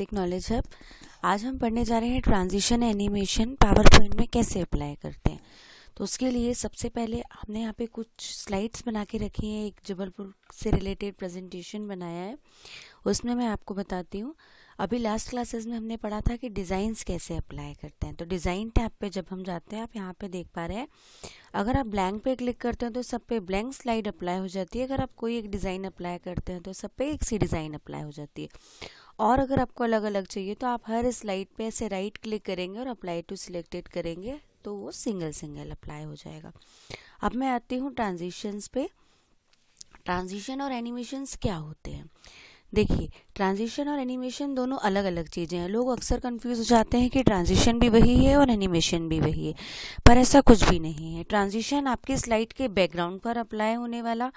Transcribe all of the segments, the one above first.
Basic knowledge hub. आज हम पढ़ने जा रहे हैं ट्रांजिशन एनिमेशन पावर पॉइंट में कैसे अप्लाई करते हैं। तो उसके लिए सबसे पहले हमने यहाँ पे कुछ स्लाइड्स बना के रखी हैं। एक जबलपुर से रिलेटेड प्रेजेंटेशन बनाया है, उसमें मैं आपको बताती हूँ। अभी लास्ट क्लासेस में हमने पढ़ा था कि डिज़ाइंस कैसे अप्लाई करते हैं। तो डिज़ाइन टैब पे जब हम जाते हैं, आप यहाँ पे देख पा रहे हैं, अगर आप ब्लैंक पे क्लिक करते हैं तो सब पे ब्लैंक स्लाइड अप्लाई हो जाती है। अगर आप कोई एक डिज़ाइन अप्लाई करते हैं तो सब पे एक सी डिज़ाइन अप्लाई हो जाती है। और अगर आपको अलग अलग चाहिए तो आप हर स्लाइड पे ऐसे राइट क्लिक करेंगे और अप्लाई टू सिलेक्टेड करेंगे तो वो सिंगल अप्लाई हो जाएगा। अब मैं आती हूँ ट्रांजिशंस पे। ट्रांजिशन और एनिमेशंस क्या होते हैं? देखिए, ट्रांजिशन और एनिमेशन दोनों अलग अलग चीज़ें हैं। लोग अक्सर कंफ्यूज हो जाते हैं कि ट्रांजिशन भी वही है और एनिमेशन भी वही है, पर ऐसा कुछ भी नहीं है। ट्रांजिशन आपके स्लाइड के बैकग्राउंड पर अप्लाई होने वाला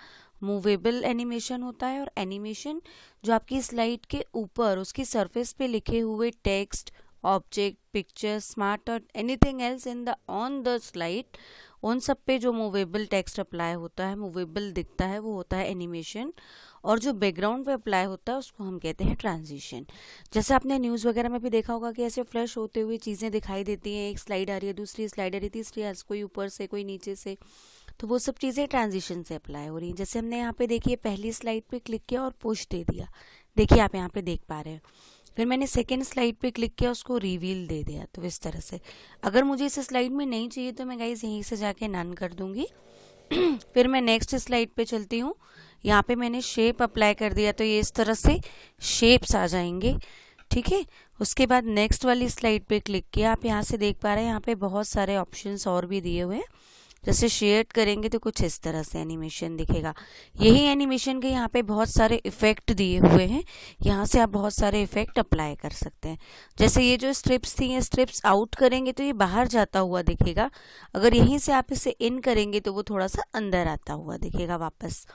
मूवेबल एनिमेशन होता है, और एनिमेशन जो आपकी स्लाइड के ऊपर उसकी सरफेस पे लिखे हुए टेक्स्ट, ऑब्जेक्ट, पिक्चर, स्मार्ट और anything else in the on the slide, उन सब पे जो मूवेबल टेक्स्ट अप्लाई होता है, मूवेबल दिखता है, वो होता है एनिमेशन। और जो बैकग्राउंड पे अप्लाई होता है उसको हम कहते हैं ट्रांजिशन। जैसे आपने न्यूज़ वगैरह में भी देखा होगा कि ऐसे फ्लैश होते हुए चीज़ें दिखाई देती हैं। एक स्लाइड आ रही है, दूसरी स्लाइड आ रही है, तीसरी कोई ऊपर से कोई नीचे से, तो वो सब चीज़ें ट्रांजिशन से अप्लाई हो रही हैं। जैसे हमने यहाँ पे देखिए पहली स्लाइड पे क्लिक किया और पुश दे दिया, देखिए आप यहाँ पे देख पा रहे हैं। फिर मैंने सेकेंड स्लाइड पे क्लिक किया, उसको रिवील दे दिया। तो इस तरह से अगर मुझे इस स्लाइड में नहीं चाहिए तो मैं गाइस यहीं से जाके नन कर दूंगी। फिर मैं नेक्स्ट स्लाइड पे चलती हूँ, यहाँ पे मैंने शेप अप्लाई कर दिया, तो ये इस तरह से शेप्स आ जाएंगे, ठीक है। उसके बाद नेक्स्ट वाली स्लाइड पे क्लिक किया, आप यहाँ से देख पा रहे हैं यहाँ पे बहुत सारे ऑप्शंस और भी दिए हुए हैं। जैसे शेयर करेंगे तो कुछ इस तरह से एनिमेशन दिखेगा। यही एनिमेशन के यहाँ पे बहुत सारे इफेक्ट दिए हुए हैं, यहाँ से आप बहुत सारे इफेक्ट अप्लाई कर सकते हैं। जैसे ये जो स्ट्रिप्स थी, ये स्ट्रिप्स आउट करेंगे तो ये बाहर जाता हुआ दिखेगा। अगर यहीं से आप इसे इन करेंगे तो वो थोड़ा सा अंदर आता हुआ दिखेगा वापस।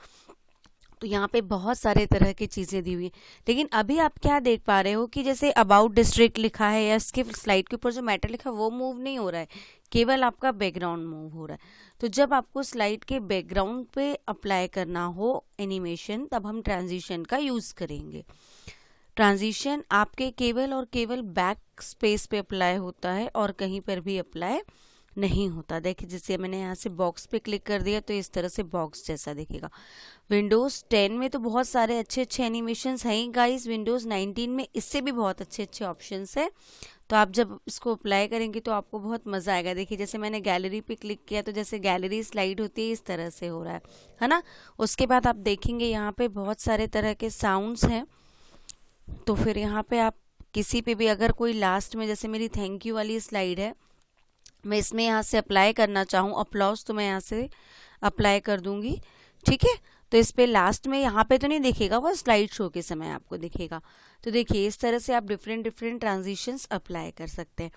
तो यहाँ पे बहुत सारे तरह की चीज़ें दी हुई हैं। लेकिन अभी आप क्या देख पा रहे हो कि जैसे अबाउट डिस्ट्रिक्ट लिखा है या इसके स्लाइड के ऊपर जो मैटर लिखा है वो मूव नहीं हो रहा है, केवल आपका बैकग्राउंड मूव हो रहा है। तो जब आपको स्लाइड के बैकग्राउंड पे अप्लाई करना हो एनिमेशन, तब हम ट्रांजिशन का यूज़ करेंगे। ट्रांजिशन आपके केवल और केवल बैक स्पेस पे अप्लाई होता है और कहीं पर भी अप्लाई नहीं होता। देखिए, जैसे मैंने यहाँ से बॉक्स पे क्लिक कर दिया तो इस तरह से बॉक्स जैसा दिखेगा। विंडोज़ 10 में तो बहुत सारे अच्छे अच्छे एनिमेशंस हैं गाइस। विंडोज़ 19 में इससे भी बहुत अच्छे अच्छे ऑप्शंस हैं। तो आप जब इसको अप्लाई करेंगे तो आपको बहुत मज़ा आएगा। देखिए, जैसे मैंने गैलरी पे क्लिक किया तो जैसे गैलरी स्लाइड होती है इस तरह से हो रहा है ना। उसके बाद आप देखेंगे यहाँ पे बहुत सारे तरह के साउंड्स हैं। तो फिर यहाँ पे आप किसी पे भी, अगर कोई लास्ट में, जैसे मेरी थैंक यू वाली स्लाइड है, मैं इसमें यहाँ से अप्लाई करना चाहूँ अप्लॉज, तो मैं यहाँ से अप्लाई कर दूंगी, ठीक है। तो इस पे लास्ट में यहाँ पे तो नहीं दिखेगा, वो स्लाइड शो के समय आपको दिखेगा। तो देखिए, इस तरह से आप डिफरेंट डिफरेंट ट्रांजिशंस अप्लाई कर सकते हैं।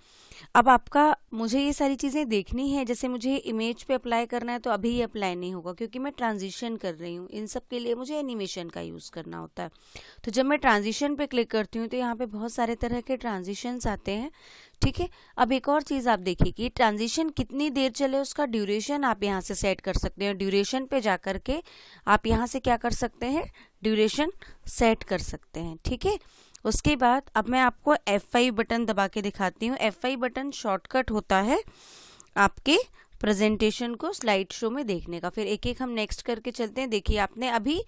अब आपका, मुझे ये सारी चीज़ें देखनी है, जैसे मुझे इमेज पे अप्लाई करना है तो अभी ये अप्लाई नहीं होगा क्योंकि मैं ट्रांजिशन कर रही हूँ। इन सब के लिए मुझे एनिमेशन का यूज़ करना होता है। तो जब मैं ट्रांजिशन पे क्लिक करती हूँ तो यहाँ पे बहुत सारे तरह के ट्रांजिशंस आते हैं, ठीक है। अब एक और चीज़ आप देखिए कि ट्रांजिशन कितनी देर चले, उसका ड्यूरेशन आप यहाँ से सेट कर सकते हैं। ड्यूरेशन पे जा कर के आप यहाँ से क्या कर सकते हैं, ड्यूरेशन सेट कर सकते हैं, ठीक है। उसके बाद अब मैं आपको F5 बटन दबा के दिखाती हूँ। F5 बटन शॉर्टकट होता है आपके प्रेजेंटेशन को स्लाइड शो में देखने का। फिर एक एक हम नेक्स्ट करके चलते हैं। देखिए, आपने अभी,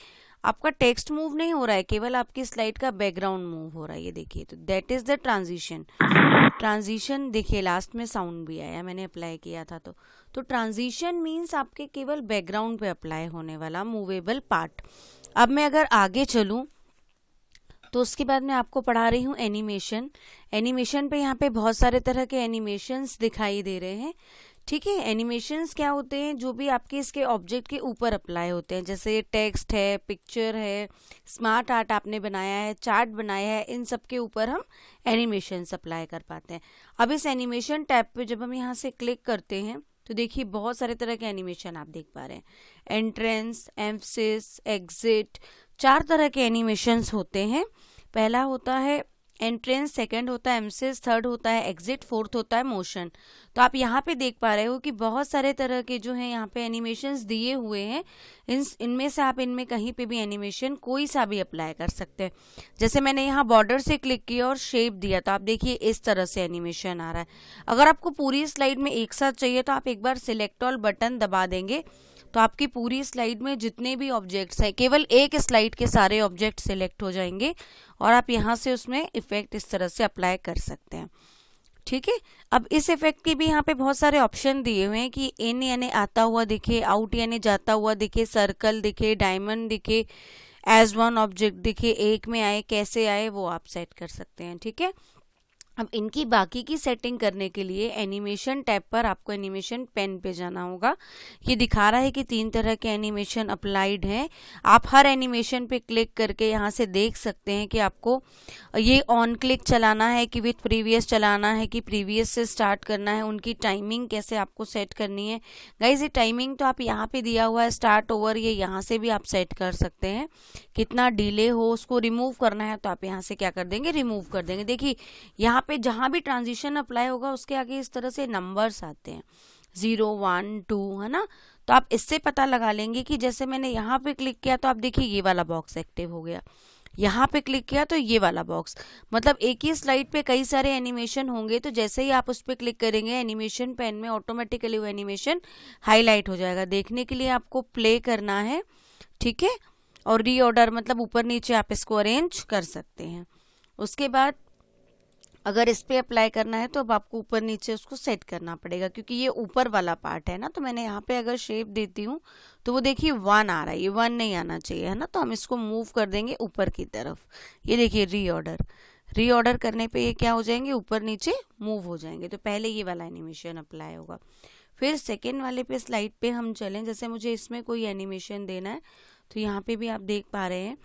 आपका टेक्स्ट मूव नहीं हो रहा है, केवल आपकी स्लाइड का बैकग्राउंड मूव हो रहा है, ये देखिए। तो that is the transition. Transition देखिए, लास्ट में साउंड भी आया, मैंने अप्लाई किया था। तो ट्रांजिशन मीन्स आपके केवल बैकग्राउंड पे अप्लाई होने वाला मूवेबल पार्ट। अब मैं अगर आगे चलूँ तो उसके बाद मैं आपको पढ़ा रही हूँ एनिमेशन। एनिमेशन पे यहाँ पे बहुत सारे तरह के एनिमेशंस दिखाई दे रहे हैं, ठीक है। एनिमेशंस क्या होते हैं, जो भी आपके इसके ऑब्जेक्ट के ऊपर अप्लाई होते हैं। जैसे टेक्स्ट है, पिक्चर है, स्मार्ट आर्ट आपने बनाया है, चार्ट बनाया है, इन सब के ऊपर हम एनिमेशंस अप्लाई कर पाते हैं। अब इस एनिमेशन टैब पे जब हम यहाँ से क्लिक करते हैं तो देखिए बहुत सारे तरह के एनिमेशन आप देख पा रहे हैं। एंट्रेंस, एम्फसिस, एग्जिट, 4 तरह के एनिमेशंस होते हैं। पहला होता है एंट्रेंस सेकंड होता है, एमसिस थर्ड होता है, एग्जिट फोर्थ होता है, मोशन। तो आप यहाँ पे देख पा रहे हो कि बहुत सारे तरह के जो है यहाँ पे एनिमेशंस दिए हुए हैं। इनमें से आप इनमें कहीं पे भी एनिमेशन कोई सा भी अप्लाई कर सकते हैं। जैसे मैंने यहाँ बॉर्डर से क्लिक किया और शेप दिया, तो आप देखिए इस तरह से एनिमेशन आ रहा है। अगर आपको पूरी स्लाइड में एक साथ चाहिए तो आप एक बार सिलेक्ट ऑल बटन दबा देंगे, तो आपकी पूरी स्लाइड में जितने भी ऑब्जेक्ट्स हैं, केवल एक स्लाइड के सारे ऑब्जेक्ट सिलेक्ट हो जाएंगे और आप यहाँ से उसमें इफेक्ट इस तरह से अप्लाई कर सकते हैं। ठीक है, अब इस इफेक्ट के भी यहाँ पे बहुत सारे ऑप्शन दिए हुए हैं कि इन यानी आता हुआ दिखे, आउट यानी जाता हुआ दिखे, सर्कल दिखे, डायमंड दिखे, एज वन ऑब्जेक्ट दिखे, एक में आए, कैसे आए, वो आप सेट कर सकते हैं। ठीक है, अब इनकी बाकी की सेटिंग करने के लिए एनिमेशन टैब पर आपको एनिमेशन पेन पे जाना होगा। ये दिखा रहा है कि 3 तरह के एनिमेशन अप्लाइड हैं। आप हर एनिमेशन पे क्लिक करके यहाँ से देख सकते हैं कि आपको ये ऑन क्लिक चलाना है कि विथ प्रीवियस चलाना है कि प्रीवियस से स्टार्ट करना है, उनकी टाइमिंग कैसे आपको सेट करनी है। गाइस ये टाइमिंग तो आप यहाँ पे दिया हुआ है स्टार्ट ओवर, ये यहाँ से भी आप सेट कर सकते हैं। कितना डिले हो उसको रिमूव करना है तो आप यहाँ से क्या कर देंगे, रिमूव कर देंगे। देखिए यहाँ पे जहां भी ट्रांजिशन अप्लाई होगा उसके आगे इस तरह से नंबर्स आते हैं 0 1 2, है ना। तो आप इससे पता लगा लेंगे कि जैसे मैंने यहाँ पे क्लिक किया तो आप देखिए ये वाला बॉक्स एक्टिव हो गया, यहाँ पे क्लिक किया तो ये वाला बॉक्स, मतलब एक ही स्लाइड पे कई सारे एनिमेशन होंगे तो जैसे ही आप उस पर क्लिक करेंगे एनिमेशन पेन में ऑटोमेटिकली वो एनिमेशन हाईलाइट हो जाएगा। देखने के लिए आपको प्ले करना है, ठीक है, और रीऑर्डर मतलब ऊपर नीचे आप इसको अरेंज कर सकते हैं। उसके बाद अगर इस पे अप्लाई करना है तो अब आपको ऊपर नीचे उसको सेट करना पड़ेगा, क्योंकि ये ऊपर वाला पार्ट है ना। तो मैंने यहाँ पे अगर शेप देती हूँ तो वो देखिए 1 आ रहा है, ये 1 नहीं आना चाहिए, है ना। तो हम इसको मूव कर देंगे ऊपर की तरफ। ये देखिए रीऑर्डर करने पे ये क्या हो जाएंगे, ऊपर नीचे मूव हो जाएंगे। तो पहले ये वाला एनिमेशन अप्लाई होगा, फिर सेकेंड वाले पे स्लाइड पे हम चलें। जैसे मुझे इसमें कोई एनिमेशन देना है तो यहाँ पे भी आप देख पा रहे हैं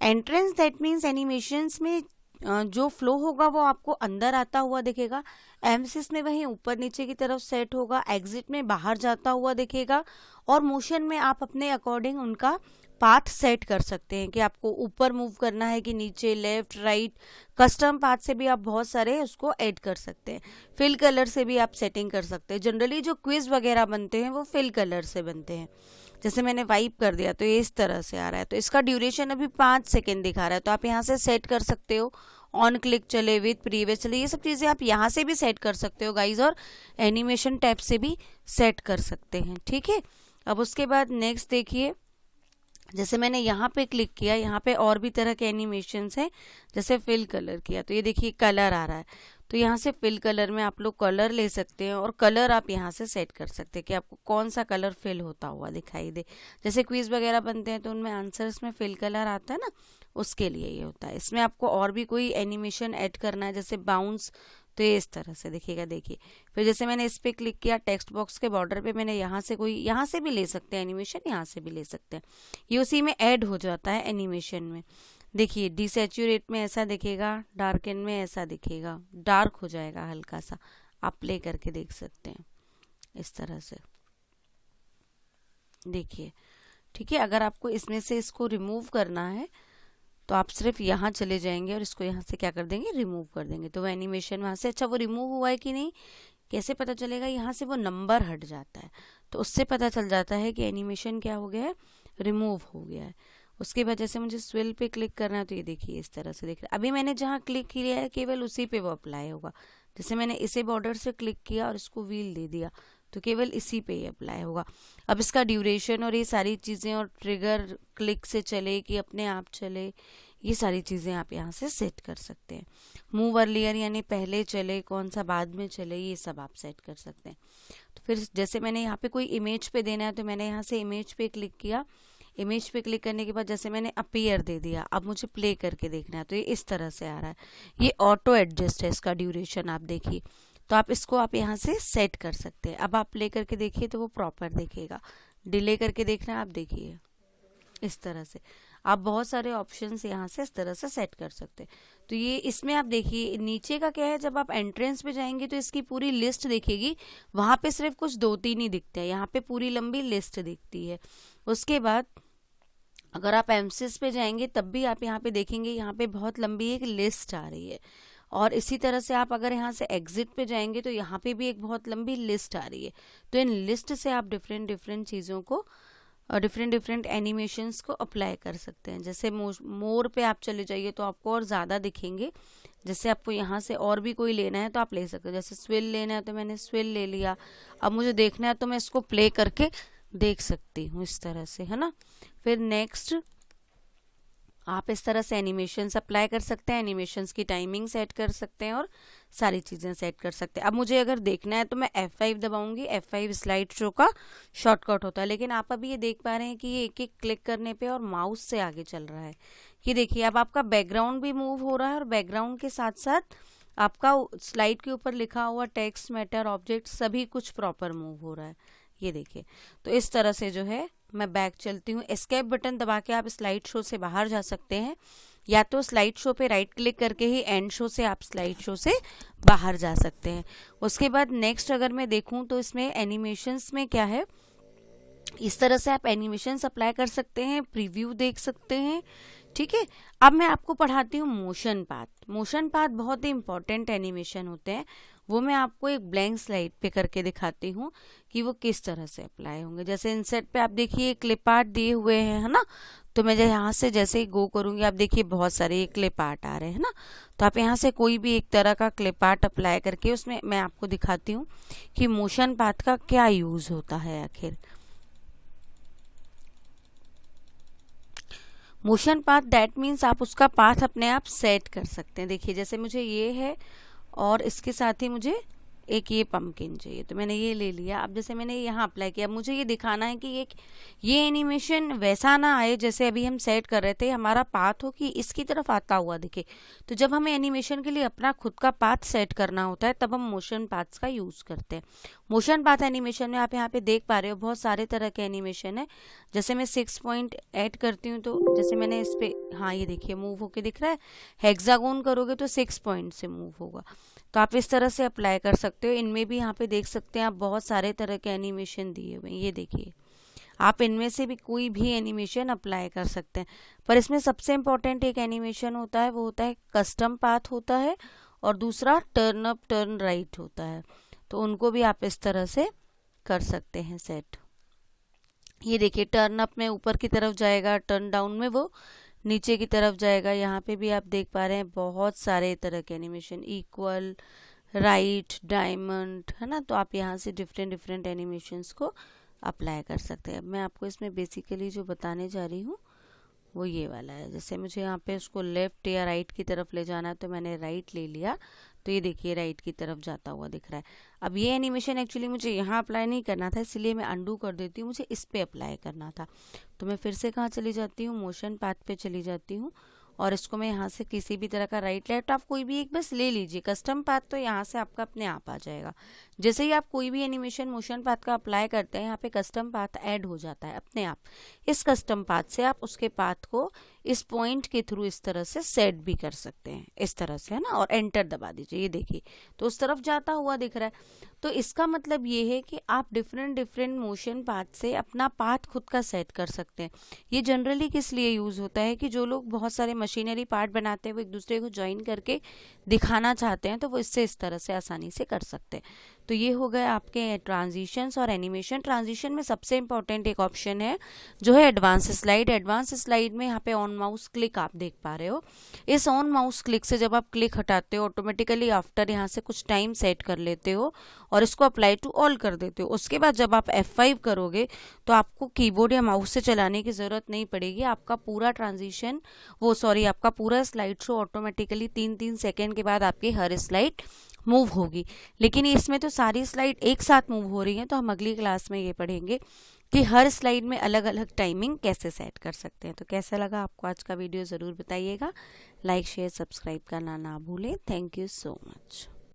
एंट्रेंस, दैट मीन्स एनिमेशंस में जो फ्लो होगा वो आपको अंदर आता हुआ दिखेगा। एम्सिस में वहीं ऊपर नीचे की तरफ सेट होगा, एग्जिट में बाहर जाता हुआ दिखेगा, और मोशन में आप अपने अकॉर्डिंग उनका पाथ सेट कर सकते हैं कि आपको ऊपर मूव करना है कि नीचे, लेफ्ट राइट। कस्टम पाथ से भी आप बहुत सारे उसको ऐड कर सकते हैं। फिल कलर से भी आप सेटिंग कर सकते हैं। जनरली जो क्विज वगैरह बनते हैं वो फिल कलर से बनते हैं। जैसे मैंने वाइप कर दिया तो ये इस तरह से आ रहा है, तो इसका ड्यूरेशन अभी 5 सेकेंड दिखा रहा है, तो आप यहाँ से सेट कर सकते हो। ऑन क्लिक चले, विथ प्रीवियस चले, ये सब चीज़ें आप यहाँ से भी सेट कर सकते हो गाइज, और एनिमेशन टैब से भी सेट कर सकते हैं। ठीक है, अब उसके बाद नेक्स्ट देखिए, जैसे मैंने यहाँ पे क्लिक किया, यहाँ पे और भी तरह के एनिमेशंस हैं। जैसे फिल कलर किया तो ये देखिए कलर आ रहा है, तो यहाँ से फिल कलर में आप लोग कलर ले सकते हैं, और कलर आप यहाँ से सेट कर सकते हैं कि आपको कौन सा कलर फिल होता हुआ दिखाई दे। जैसे क्विज वगैरह बनते हैं तो उनमें आंसर्स में फिल कलर आता है ना, उसके लिए ये होता है। इसमें आपको और भी कोई एनिमेशन ऐड करना है, जैसे बाउंस, तो ये इस तरह से दिखेगा। देखिए फिर जैसे मैंने इस पे क्लिक किया, टेक्स्ट बॉक्स के बॉर्डर पे मैंने यहाँ से कोई, यहाँ से भी ले सकते हैं एनिमेशन, यहाँ से भी ले सकते हैं, ये उसी में ऐड हो जाता है एनिमेशन में। देखिए डिसैचुरेट में ऐसा दिखेगा, डार्कन में ऐसा दिखेगा, डार्क हो जाएगा हल्का सा, आप प्ले करके देख सकते हैं इस तरह से। देखिए ठीक है, अगर आपको इसमें से इसको रिमूव करना है तो आप सिर्फ यहाँ चले जाएंगे और इसको यहाँ से क्या कर देंगे, रिमूव कर देंगे, तो वो एनिमेशन वहाँ से, अच्छा वो रिमूव हुआ है कि नहीं कैसे पता चलेगा, यहाँ से वो नंबर हट जाता है तो उससे पता चल जाता है कि एनिमेशन क्या हो गया है, रिमूव हो गया है। उसके बाद जैसे मुझे स्विल पे क्लिक करना है तो ये देखिए इस तरह से दिख रहा है। अभी मैंने जहाँ क्लिक किया है केवल उसी पे वो अप्लाई होगा। जैसे मैंने इसे बॉर्डर से क्लिक किया और इसको व्हील दे दिया तो केवल इसी पे ही अप्लाई होगा। अब इसका ड्यूरेशन और ये सारी चीज़ें, और ट्रिगर क्लिक से चले कि अपने आप चले, ये सारी चीज़ें आप यहाँ से सेट कर सकते हैं। मूव अर्लियर यानी पहले चले, कौन सा बाद में चले, ये सब आप सेट कर सकते हैं। तो फिर जैसे मैंने यहाँ पे कोई इमेज पे देना है तो मैंने यहाँ से इमेज पे क्लिक किया। इमेज पे क्लिक करने के बाद जैसे मैंने अपीयर दे दिया, अब मुझे प्ले करके देखना है तो ये इस तरह से आ रहा है। ये ऑटो एडजस्ट है, इसका ड्यूरेशन आप देखिए, तो आप इसको आप यहाँ से सेट कर सकते हैं। अब आप प्ले करके देखिए तो वो प्रॉपर दिखेगा। डिले करके देखना है, आप देखिए इस तरह से। आप बहुत सारे ऑप्शंस यहाँ से इस तरह से सेट कर सकते हैं। तो ये इसमें आप देखिए नीचे का क्या है, जब आप एंट्रेंस पे जाएंगे तो इसकी पूरी लिस्ट दिखेगी, वहां पे सिर्फ कुछ 2-3 ही दिखते हैं, यहाँ पे पूरी लंबी लिस्ट दिखती है। उसके बाद अगर आप एमसीएस पे जाएंगे तब भी आप यहाँ पे देखेंगे, यहाँ पे बहुत लंबी एक लिस्ट आ रही है। और इसी तरह से आप अगर यहाँ से एग्जिट पे जाएंगे तो यहाँ पे भी एक बहुत लंबी लिस्ट आ रही है। तो इन लिस्ट से आप डिफरेंट डिफरेंट चीज़ों को, डिफरेंट डिफरेंट एनिमेशंस को अप्लाई कर सकते हैं। जैसे मोर पे आप चले जाइए तो आपको और ज़्यादा दिखेंगे। जैसे आपको यहाँ से और भी कोई लेना है तो आप ले सकते हो। जैसे स्विल लेना है तो मैंने स्विल ले लिया। अब मुझे देखना है तो मैं इसको प्ले करके देख सकती हूँ इस तरह से, है ना। फिर नेक्स्ट आप इस तरह से एनिमेशंस अप्लाई कर सकते हैं, एनिमेशंस की टाइमिंग सेट कर सकते हैं और सारी चीज़ें सेट कर सकते हैं। अब मुझे अगर देखना है तो मैं F5 दबाऊंगी। F5 स्लाइड शो का शॉर्टकट होता है, लेकिन आप अभी ये देख पा रहे हैं कि ये एक एक क्लिक करने पे और माउस से आगे चल रहा है। ये देखिए, अब आपका बैकग्राउंड भी मूव हो रहा है और बैकग्राउंड के साथ साथ आपका स्लाइड के ऊपर लिखा हुआ टेक्स्ट, मैटर, ऑब्जेक्ट सभी कुछ प्रॉपर मूव हो रहा है। ये देखिए, तो इस तरह से जो है मैं बैक चलती हूँ। एस्केप बटन दबा के आप स्लाइड शो से बाहर जा सकते हैं, या तो स्लाइड शो पे राइट क्लिक करके ही एंड शो से आप स्लाइड शो से बाहर जा सकते हैं। उसके बाद नेक्स्ट अगर मैं देखूँ तो इसमें एनिमेशंस में क्या है, इस तरह से आप एनिमेशंस अप्लाई कर सकते हैं, प्रीव्यू देख सकते हैं। ठीक है, अब मैं आपको पढ़ाती हूँ मोशन पाथ। मोशन पाथ बहुत ही इंपॉर्टेंट एनिमेशन होते हैं, वो मैं आपको एक ब्लैंक स्लाइड पे करके दिखाती हूँ कि वो किस तरह से अप्लाई होंगे। जैसे इंसर्ट पे आप देखिए क्लिप आर्ट दिए हुए हैं, है ना। तो मैं यहाँ से जैसे ही गो करूँगी आप देखिए बहुत सारे क्लिप आर्ट आ रहे हैं ना। तो आप यहाँ से कोई भी एक तरह का क्लिप आर्ट अप्लाई करके उसमें मैं आपको दिखाती हूँ कि मोशन पाथ का क्या यूज होता है आखिर। मोशन पाथ दैट मीन्स आप उसका पाथ अपने आप सेट कर सकते हैं। देखिए, जैसे मुझे ये है और इसके साथ ही मुझे एक ये पंपकिन चाहिए, तो मैंने ये ले लिया। अब जैसे मैंने यहाँ अप्लाई किया, मुझे ये दिखाना है कि ये एनिमेशन वैसा ना आए जैसे अभी हम सेट कर रहे थे, हमारा पाथ हो कि इसकी तरफ आता हुआ दिखे। तो जब हमें एनिमेशन के लिए अपना खुद का पाथ सेट करना होता है तब हम मोशन पाथ्स का यूज करते हैं। मोशन पाथ एनिमेशन में आप यहाँ पे देख पा रहे हो बहुत सारे तरह के एनिमेशन है। जैसे मैं 6 पॉइंट ऐड करती हूँ तो जैसे मैंने इस पे, हाँ ये देखिए मूव होके दिख रहा है। हेक्सागोन करोगे तो 6 पॉइंट से मूव होगा। तो आप इस तरह से अप्लाई कर सकते हो। इनमें भी यहाँ पे देख सकते हैं आप बहुत सारे तरह के एनिमेशन दिए हुए हैं। ये देखिए, आप इनमें से भी कोई भी एनिमेशन अप्लाई कर सकते हैं, पर इसमें सबसे इम्पोर्टेंट एक एनिमेशन होता है, वो होता है कस्टम पाथ होता है, और दूसरा टर्न अप टर्न राइट होता है। तो उनको भी आप इस तरह से कर सकते हैं सेट। ये देखिए, टर्न अप में ऊपर की तरफ जाएगा, टर्न डाउन में वो नीचे की तरफ जाएगा। यहाँ पे भी आप देख पा रहे हैं बहुत सारे तरह के एनिमेशन, इक्वल, राइट, डायमंड, है ना। तो आप यहाँ से डिफरेंट डिफरेंट एनिमेशंस को अप्लाई कर सकते हैं। मैं आपको इसमें बेसिकली जो बताने जा रही हूँ वो ये वाला है। जैसे मुझे यहाँ पे उसको लेफ्ट या राइट की तरफ ले जाना है तो मैंने राइट ले लिया, तो ये देखिए राइट की तरफ जाता हुआ दिख रहा है। अब ये एनिमेशन एक्चुअली मुझे यहाँ अप्लाई नहीं करना था, इसलिए मैं अंडू कर देती हूँ, मुझे इस पे अप्लाई करना था। तो मैं फिर से कहाँ चली जाती हूँ, मोशन पाथ पे चली जाती हूँ, और इसको मैं यहाँ से किसी भी तरह का राइट लेफ्ट आप कोई भी एक बस ले लीजिए। कस्टम पाथ तो यहाँ से आपका अपने आप आ जाएगा। जैसे ही आप कोई भी एनिमेशन मोशन पाथ का अप्लाई करते हैं, यहाँ पे कस्टम पाथ ऐड हो जाता है अपने आप। इस कस्टम पाथ से आप उसके पाथ को इस पॉइंट के थ्रू इस तरह से सेट भी कर सकते हैं, इस तरह से, है ना। और एंटर दबा दीजिए, ये देखिए तो उस तरफ जाता हुआ दिख रहा है। तो इसका मतलब ये है कि आप डिफरेंट डिफरेंट मोशन पाथ से अपना पाथ खुद का सेट कर सकते हैं। ये जनरली किस लिए यूज होता है कि जो लोग बहुत सारे मशीनरी पार्ट बनाते हैं वो एक दूसरे को ज्वाइन करके दिखाना चाहते हैं, तो वो इससे इस तरह से आसानी से कर सकते हैं। तो ये हो गए आपके ट्रांजिशंस और एनिमेशन। ट्रांजिशन में सबसे इंपॉर्टेंट एक ऑप्शन है जो है एडवांस स्लाइड। एडवांस स्लाइड में यहाँ पे ऑन माउस क्लिक आप देख पा रहे हो। इस ऑन माउस क्लिक से जब आप क्लिक हटाते हो ऑटोमेटिकली आफ्टर यहाँ से कुछ टाइम सेट कर लेते हो और इसको अप्लाई टू ऑल कर देते हो। उसके बाद जब आप F5 करोगे तो आपको कीबोर्ड या माउस से चलाने की जरूरत नहीं पड़ेगी। आपका पूरा ट्रांजिशन आपका पूरा स्लाइड शो ऑटोमेटिकली 3-3 सेकेंड के बाद आपकी हर स्लाइड मूव होगी। लेकिन इसमें तो सारी स्लाइड एक साथ मूव हो रही हैं, तो हम अगली क्लास में ये पढ़ेंगे कि हर स्लाइड में अलग अलग टाइमिंग कैसे सेट कर सकते हैं। तो कैसा लगा आपको आज का वीडियो ज़रूर बताइएगा। लाइक शेयर सब्सक्राइब करना ना भूलें। Thank you so much.